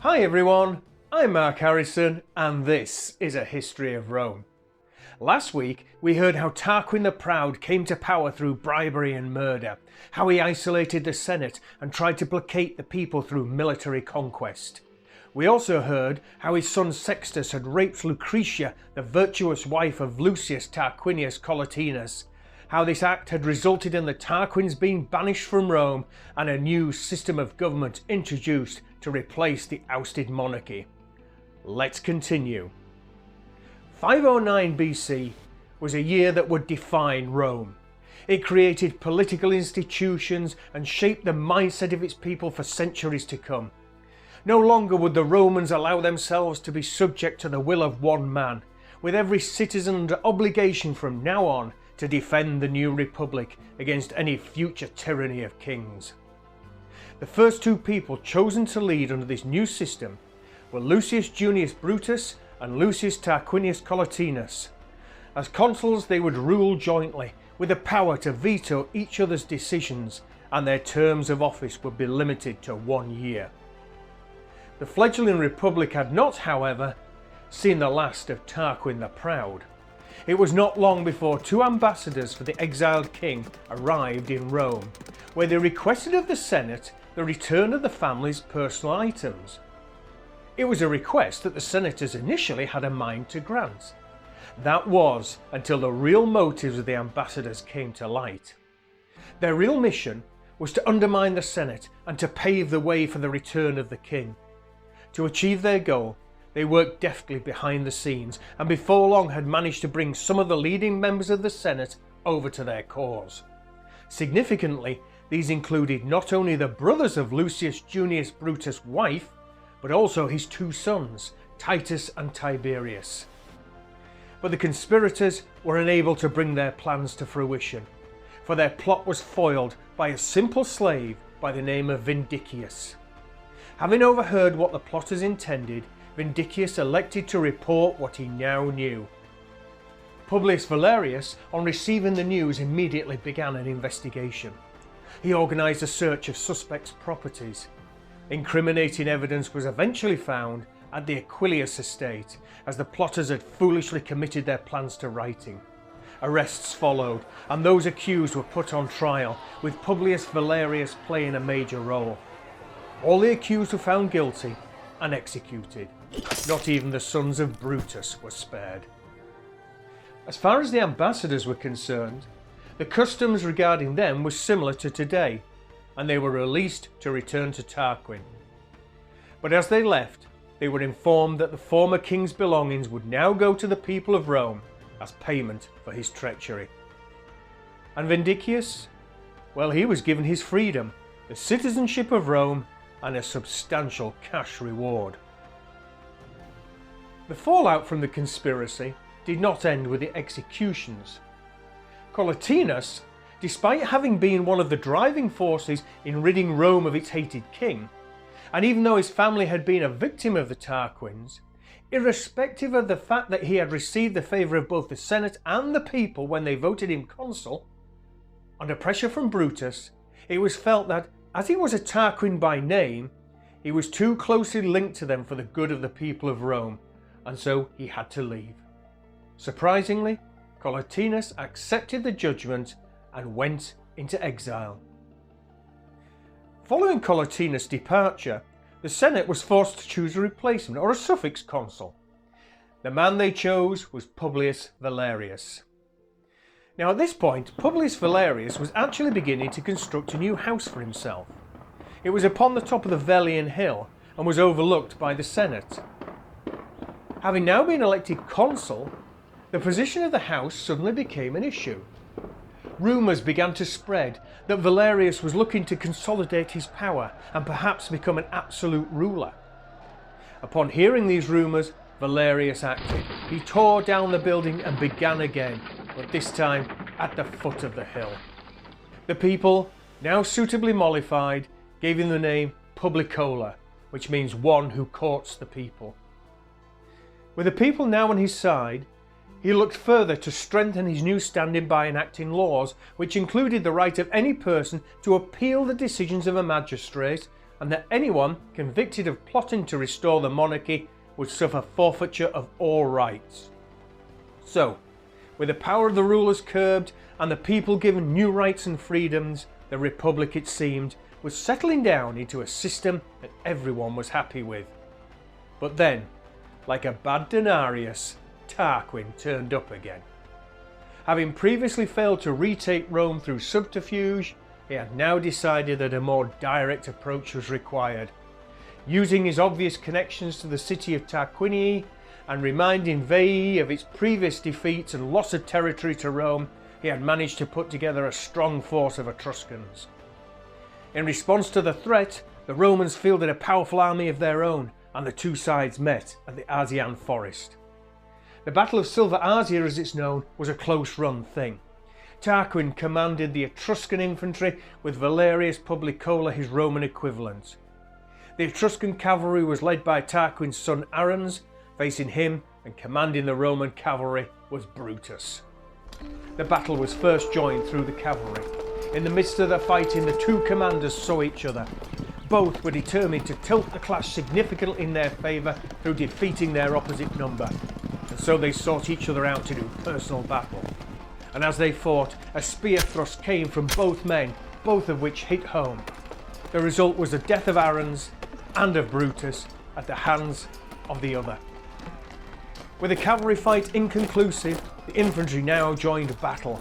Hi everyone, I'm Mark Harrison and this is A History of Rome. Last week we heard how Tarquin the Proud came to power through bribery and murder, how he isolated the Senate and tried to placate the people through military conquest. We also heard how his son Sextus had raped Lucretia, the virtuous wife of Lucius Tarquinius Collatinus, how this act had resulted in the Tarquins being banished from Rome and a new system of government introduced to replace the ousted monarchy. Let's continue. 509 BC was a year that would define Rome. It created political institutions and shaped the mindset of its people for centuries to come. No longer would the Romans allow themselves to be subject to the will of one man, with every citizen under obligation from now on to defend the new republic against any future tyranny of kings. The first two people chosen to lead under this new system were Lucius Junius Brutus and Lucius Tarquinius Collatinus. As consuls they would rule jointly, with the power to veto each other's decisions, and their terms of office would be limited to 1 year. The fledgling republic had not, however, seen the last of Tarquin the Proud. It was not long before two ambassadors for the exiled king arrived in Rome, where they requested of the Senate the return of the family's personal items. It was a request that the senators initially had a mind to grant. That was until the real motives of the ambassadors came to light. Their real mission was to undermine the Senate and to pave the way for the return of the king. To achieve their goal, they worked deftly behind the scenes and before long had managed to bring some of the leading members of the Senate over to their cause. Significantly, these included not only the brothers of Lucius Junius Brutus' wife, but also his two sons, Titus and Tiberius. But the conspirators were unable to bring their plans to fruition, for their plot was foiled by a simple slave by the name of Vindicius. Having overheard what the plotters intended, Vindicius elected to report what he now knew. Publius Valerius, on receiving the news, immediately began an investigation. He organised a search of suspects' properties. Incriminating evidence was eventually found at the Aquilius estate, as the plotters had foolishly committed their plans to writing. Arrests followed, and those accused were put on trial, with Publius Valerius playing a major role. All the accused were found guilty and executed. Not even the sons of Brutus were spared. As far as the ambassadors were concerned, the customs regarding them were similar to today, and they were released to return to Tarquin. But as they left, they were informed that the former king's belongings would now go to the people of Rome as payment for his treachery. And Vindicius? Well, he was given his freedom, the citizenship of Rome, and a substantial cash reward. The fallout from the conspiracy did not end with the executions. Collatinus, despite having been one of the driving forces in ridding Rome of its hated king, and even though his family had been a victim of the Tarquins, irrespective of the fact that he had received the favour of both the Senate and the people when they voted him consul, under pressure from Brutus, it was felt that, as he was a Tarquin by name, he was too closely linked to them for the good of the people of Rome, and so he had to leave. Surprisingly, Collatinus accepted the judgment and went into exile. Following Collatinus' departure, the Senate was forced to choose a replacement or a suffix consul. The man they chose was Publius Valerius. Now at this point, Publius Valerius was actually beginning to construct a new house for himself. It was upon the top of the Velian hill and was overlooked by the Senate. Having now been elected consul, the position of the house suddenly became an issue. Rumours began to spread that Valerius was looking to consolidate his power and perhaps become an absolute ruler. Upon hearing these rumours, Valerius acted. He tore down the building and began again, but this time at the foot of the hill. The people, now suitably mollified, gave him the name Publicola, which means one who courts the people. With the people now on his side, he looked further to strengthen his new standing by enacting laws which included the right of any person to appeal the decisions of a magistrate, and that anyone convicted of plotting to restore the monarchy would suffer forfeiture of all rights. So, with the power of the rulers curbed and the people given new rights and freedoms, the Republic, it seemed, was settling down into a system that everyone was happy with. But then, like a bad denarius, Tarquin turned up again. Having previously failed to retake Rome through subterfuge, he had now decided that a more direct approach was required. Using his obvious connections to the city of Tarquinii and reminding Veii of its previous defeats and loss of territory to Rome, he had managed to put together a strong force of Etruscans. In response to the threat, the Romans fielded a powerful army of their own, and the two sides met at the Asian forest. The Battle of Silva Asia, as it's known, was a close-run thing. Tarquin commanded the Etruscan infantry, with Valerius Publicola his Roman equivalent. The Etruscan cavalry was led by Tarquin's son Arruns. Facing him and commanding the Roman cavalry was Brutus. The battle was first joined through the cavalry. In the midst of the fighting, the two commanders saw each other. Both were determined to tilt the clash significantly in their favour through defeating their opposite number, and so they sought each other out to do personal battle. And as they fought, a spear thrust came from both men, both of which hit home. The result was the death of Arruns and of Brutus at the hands of the other. With the cavalry fight inconclusive, the infantry now joined battle.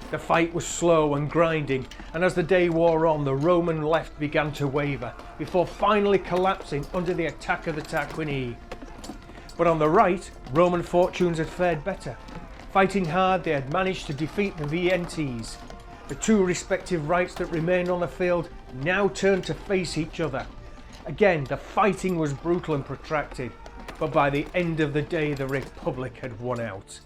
The fight was slow and grinding, and as the day wore on, the Roman left began to waver, before finally collapsing under the attack of the Tarquinii. But on the right, Roman fortunes had fared better. Fighting hard, they had managed to defeat the Veientes. The two respective rights that remained on the field now turned to face each other. Again, the fighting was brutal and protracted, but by the end of the day, the Republic had won out.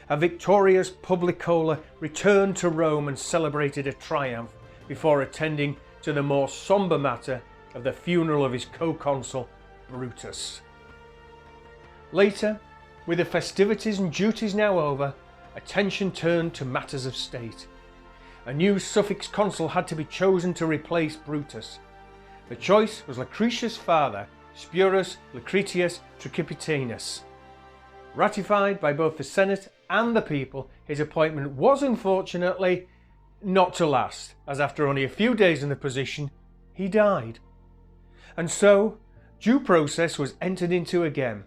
A victorious Publicola returned to Rome and celebrated a triumph before attending to the more sombre matter of the funeral of his co-consul, Brutus. Later, with the festivities and duties now over, attention turned to matters of state. A new suffix consul had to be chosen to replace Brutus. The choice was Lucretius' father, Spurus Lucretius Tricipitanus. Ratified by both the Senate and the people, his appointment was unfortunately not to last, as after only a few days in the position, he died. And so, due process was entered into again.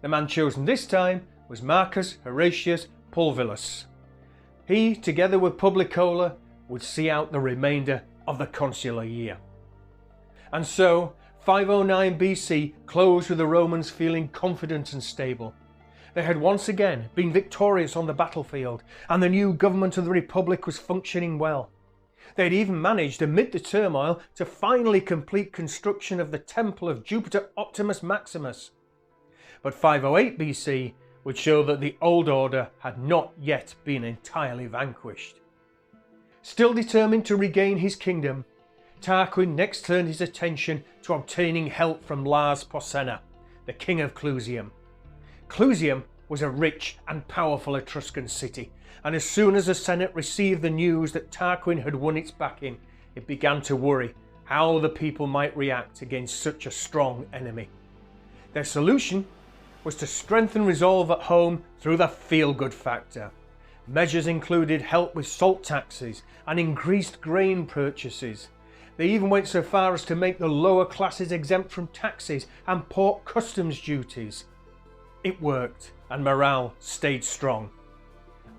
The man chosen this time was Marcus Horatius Pulvillus. He, together with Publicola, would see out the remainder of the consular year. And so, 509 BC closed with the Romans feeling confident and stable. They had once again been victorious on the battlefield, and the new government of the Republic was functioning well. They had even managed, amid the turmoil, to finally complete construction of the temple of Jupiter Optimus Maximus. But 508 BC would show that the old order had not yet been entirely vanquished. Still determined to regain his kingdom, Tarquin next turned his attention to obtaining help from Lars Porsena, the king of Clusium. Clusium was a rich and powerful Etruscan city, and as soon as the Senate received the news that Tarquin had won its backing, it began to worry how the people might react against such a strong enemy. Their solution was to strengthen resolve at home through the feel-good factor. Measures included help with salt taxes and increased grain purchases. They even went so far as to make the lower classes exempt from taxes and port customs duties. It worked, and morale stayed strong.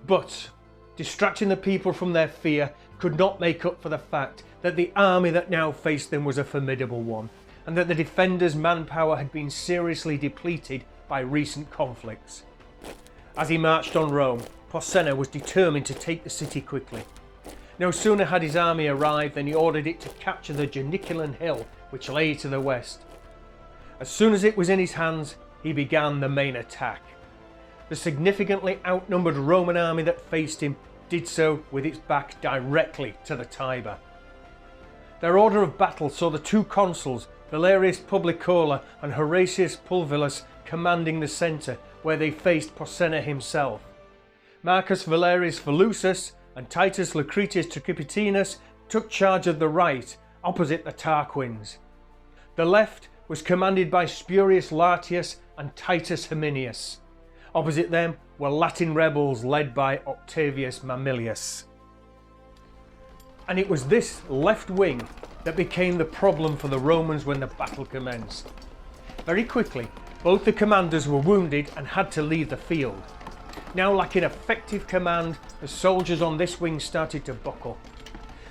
But distracting the people from their fear could not make up for the fact that the army that now faced them was a formidable one, and that the defenders' manpower had been seriously depleted by recent conflicts. As he marched on Rome, Porsena was determined to take the city quickly. No sooner had his army arrived than he ordered it to capture the Janiculum hill, which lay to the west. As soon as it was in his hands, he began the main attack. The significantly outnumbered Roman army that faced him did so with its back directly to the Tiber. Their order of battle saw the two consuls, Valerius Publicola and Horatius Pulvillus, commanding the centre, where they faced Porsena himself. Marcus Valerius Volusus and Titus Lucretius Tricipitanus took charge of the right, opposite the Tarquins. The left was commanded by Spurius Latius and Titus Herminius. Opposite them were Latin rebels led by Octavius Mamilius. And it was this left wing that became the problem for the Romans when the battle commenced. Very quickly, both the commanders were wounded and had to leave the field. Now lacking effective command, the soldiers on this wing started to buckle.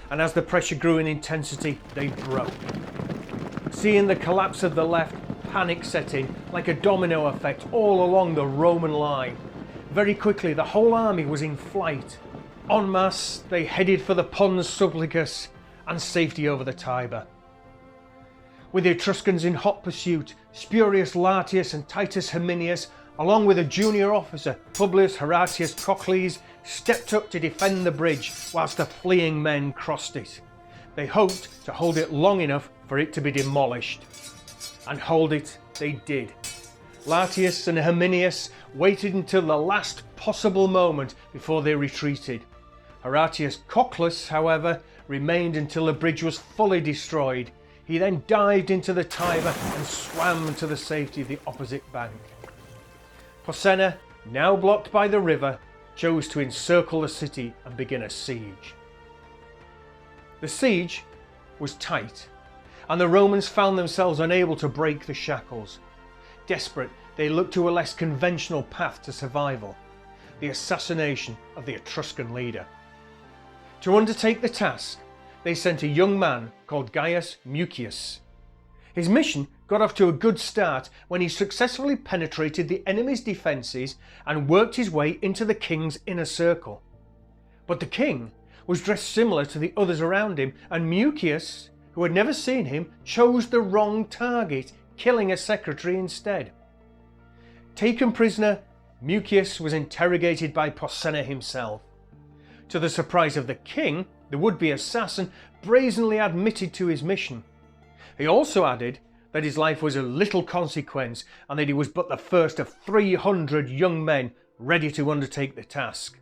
And as the pressure grew in intensity, they broke. Seeing the collapse of the left, panic set in like a domino effect all along the Roman line. Very quickly, the whole army was in flight. En masse, they headed for the Pons Supplicus and safety over the Tiber. With the Etruscans in hot pursuit, Spurius Latius and Titus Herminius, along with a junior officer, Publius Horatius Cocles, stepped up to defend the bridge whilst the fleeing men crossed it. They hoped to hold it long enough for it to be demolished. And hold it they did. Latius and Herminius waited until the last possible moment before they retreated. Horatius Cocles, however, remained until the bridge was fully destroyed. He then dived into the Tiber and swam to the safety of the opposite bank. Porsenna, now blocked by the river, chose to encircle the city and begin a siege. The siege was tight, and the Romans found themselves unable to break the shackles. Desperate, they looked to a less conventional path to survival: the assassination of the Etruscan leader. To undertake the task, they sent a young man called Gaius Mucius. His mission got off to a good start when he successfully penetrated the enemy's defences and worked his way into the king's inner circle. But the king was dressed similar to the others around him, and Mucius, who had never seen him, chose the wrong target, killing a secretary instead. Taken prisoner, Mucius was interrogated by Porsenna himself. To the surprise of the king, the would-be assassin brazenly admitted to his mission. He also added that his life was of little consequence and that he was but the first of 300 young men ready to undertake the task.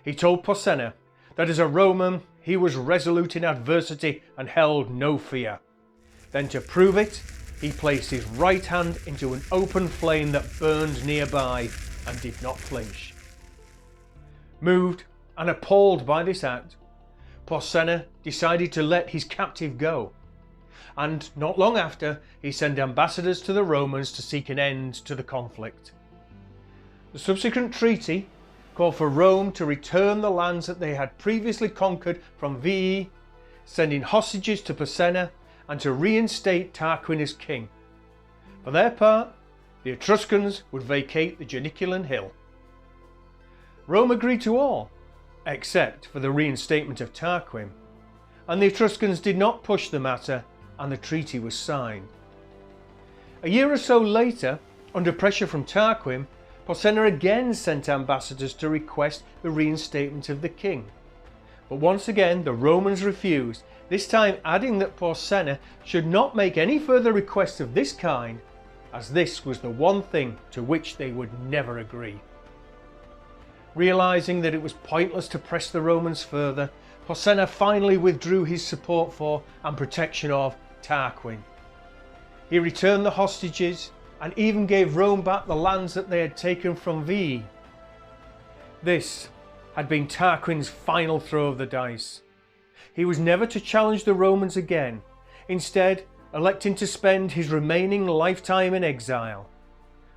He told Porsenna that as a Roman he was resolute in adversity and held no fear. Then, to prove it, he placed his right hand into an open flame that burned nearby and did not flinch. Moved and appalled by this act, Porsenna decided to let his captive go, and not long after he sent ambassadors to the Romans to seek an end to the conflict. The subsequent treaty called for Rome to return the lands that they had previously conquered from Veii, sending hostages to Porsenna, and to reinstate Tarquin as king. For their part, the Etruscans would vacate the Janiculum Hill. Rome agreed to all, except for the reinstatement of Tarquin, and the Etruscans did not push the matter, and the treaty was signed. A year or so later, under pressure from Tarquin, Porsenna again sent ambassadors to request the reinstatement of the king. But once again the Romans refused, this time adding that Porsenna should not make any further requests of this kind, as this was the one thing to which they would never agree. Realising that it was pointless to press the Romans further, Porsenna finally withdrew his support for and protection of Tarquin. He returned the hostages and even gave Rome back the lands that they had taken from Veii. This had been Tarquin's final throw of the dice. He was never to challenge the Romans again, instead electing to spend his remaining lifetime in exile.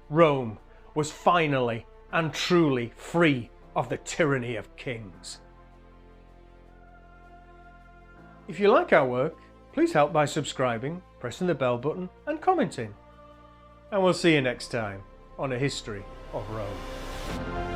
Rome was finally and truly free of the tyranny of kings. If you like our work, please help by subscribing, pressing the bell button and commenting. And we'll see you next time on A History of Rome.